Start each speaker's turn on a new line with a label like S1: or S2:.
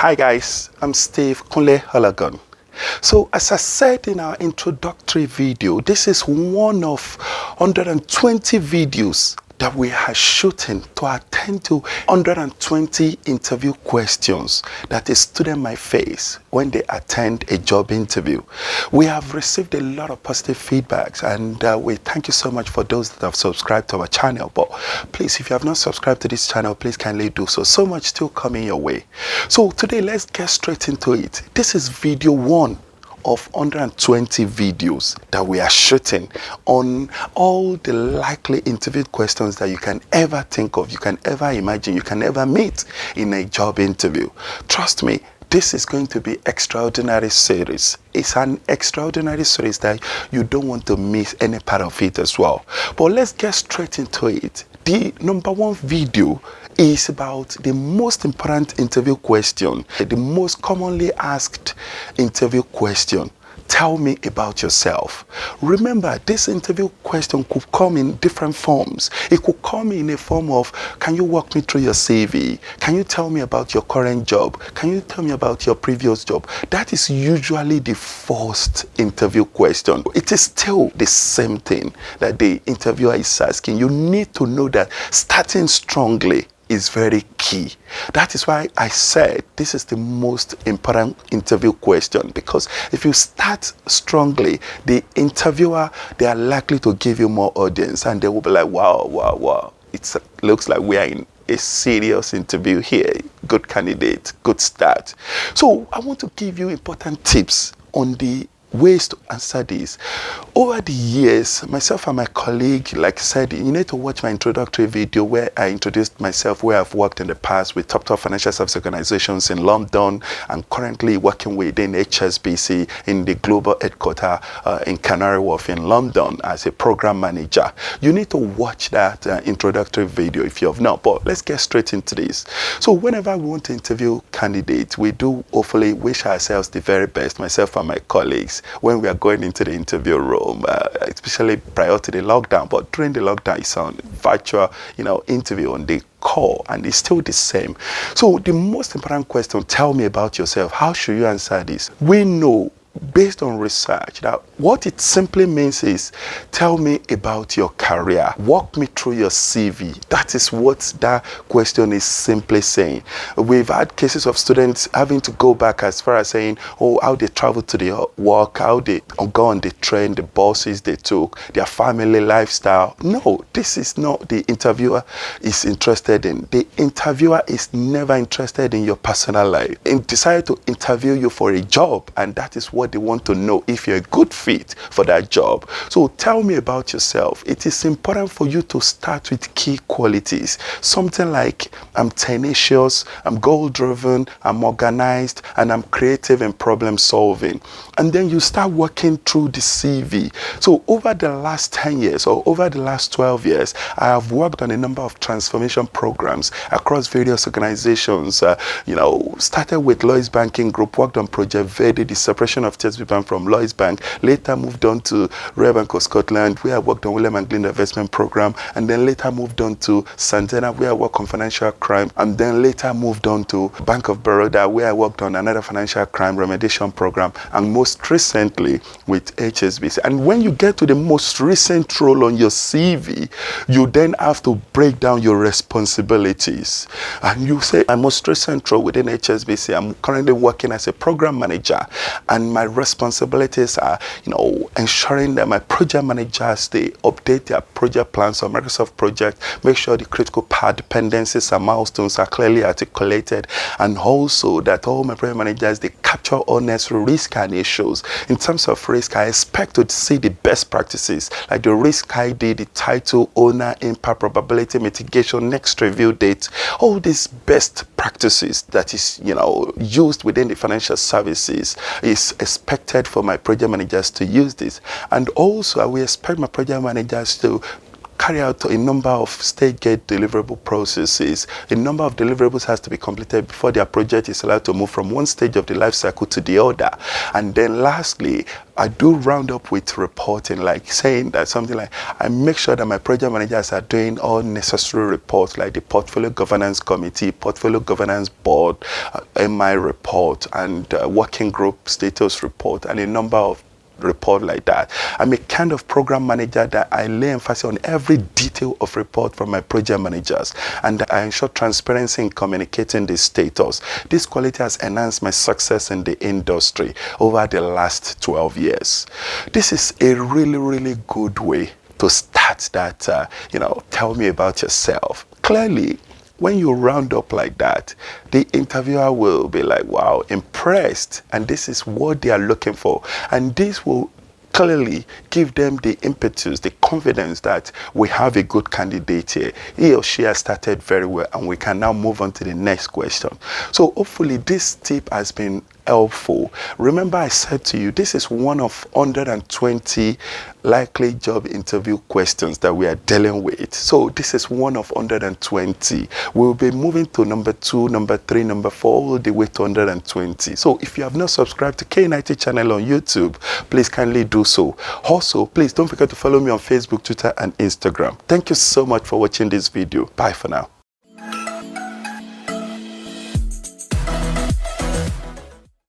S1: Hi guys, I'm Steve Kunle Halagon. So as I said in our introductory video, this is one of 120 videos that we are shooting to attend to 120 interview questions that a student might face when they attend a job interview. We have received a lot of positive feedbacks, and we thank you so much for those that have subscribed to our channel. But please, if you have not subscribed to this channel, please kindly do so. So much still coming your way. So today, let's get straight into it. This is video 1 of 120 videos that we are shooting on all the likely interview questions that you can ever think of, you can ever imagine, you can ever meet in a job interview. Trust me, this is going to be extraordinary series. It's an extraordinary series that you don't want to miss any part of it as well. But let's get straight into it. The number 1 video is about the most important interview question, the most commonly asked interview question. Tell me about yourself. Remember, this interview question could come in different forms. It could come in a form of, can you walk me through your CV? Can you tell me about your current job? Can you tell me about your previous job? That is usually the first interview question. It is still the same thing that the interviewer is asking. You need to know that starting strongly is very key. That is why I said this is the most important interview question, because if you start strongly, the interviewer, they are likely to give you more audience, and they will be like, wow, it looks like we are in a serious interview here. Good candidate, good start. So I want to give you important tips on the ways to answer this. Over the years, myself and my colleague, like I said, you need to watch my introductory video where I introduced myself, where I've worked in the past with top financial service organizations in London. I'm currently working within HSBC in the global headquarters in Canary Wharf in London as a program manager. You need to watch that introductory video if you have not. But let's get straight into this. So whenever we want to interview candidates, we do hopefully wish ourselves the very best, myself and my colleagues, when we are going into the interview room, especially prior to the lockdown. But during the lockdown, it's on virtual, interview on the call, and it's still the same. So the most important question, tell me about yourself. How should you answer this? We know, based on research, that what it simply means is, tell me about your career. Walk me through your CV. That is what that question is simply saying. We've had cases of students having to go back as far as saying, how they travel to their work, how they go on the train, the buses they took, their family lifestyle. No, this is not the interviewer is interested in. The interviewer is never interested in your personal life. They decided to interview you for a job, and that is what they want to know, if you're a good fit for that job. So tell me about yourself. It is important for you to start with key qualities. Something like, I'm tenacious, I'm goal-driven, I'm organized, and I'm creative in problem solving. And then you start working through the CV. So over the last 10 years or over the last 12 years, I have worked on a number of transformation programs across various organizations. Started with Lloyds Banking Group, worked on Project Verde, the separation of HSBC Bank from Lloyds Bank, later moved on to Royal Bank of Scotland, where I worked on William & Glyn Investment Program, and then later moved on to Santander, where I worked on financial crime, and then later moved on to Bank of Baroda, where I worked on another financial crime remediation program, and most recently with HSBC. And when you get to the most recent role on your CV, you then have to break down your responsibilities. And you say, my most recent role within HSBC, I'm currently working as a program manager, and my responsibilities are, ensuring that my project managers, they update their project plans on Microsoft project, make sure the critical path dependencies and milestones are clearly articulated, and also that all my project managers, they capture all necessary risk and issues. In terms of risk, I expect to see the best practices, like the risk ID, the title, owner, impact, probability, mitigation, next review date, all these best practices that is, used within the financial services is expected for my project managers to use this. And also, I will expect my project managers to carry out a number of stage gate deliverable processes. A number of deliverables has to be completed before their project is allowed to move from one stage of the life cycle to the other. And then lastly, I do round up with reporting, like saying that something like, I make sure that my project managers are doing all necessary reports, like the portfolio governance committee, portfolio governance board, MI report, and working group status report, and a number of report like that. I'm a kind of program manager that I lay emphasis on every detail of report from my project managers, and I ensure transparency in communicating the status. This quality has enhanced my success in the industry over the last 12 years. This is a really, really good way to start that, tell me about yourself. Clearly, when you round up like that, the interviewer will be like, wow, impressed. And this is what they are looking for. And this will clearly give them the impetus, the confidence that we have a good candidate here. He or she has started very well, and we can now move on to the next question. So hopefully this tip has been helpful. Remember, I said to you, this is one of 120 likely job interview questions that we are dealing with. So this is one of 120. We'll be moving to number 2, number 3, number 4, all the way to 120. So if you have not subscribed to K90 channel on YouTube, please kindly do so. Also, please don't forget to follow me on Facebook, Twitter, and Instagram. Thank you so much for watching this video. Bye for now.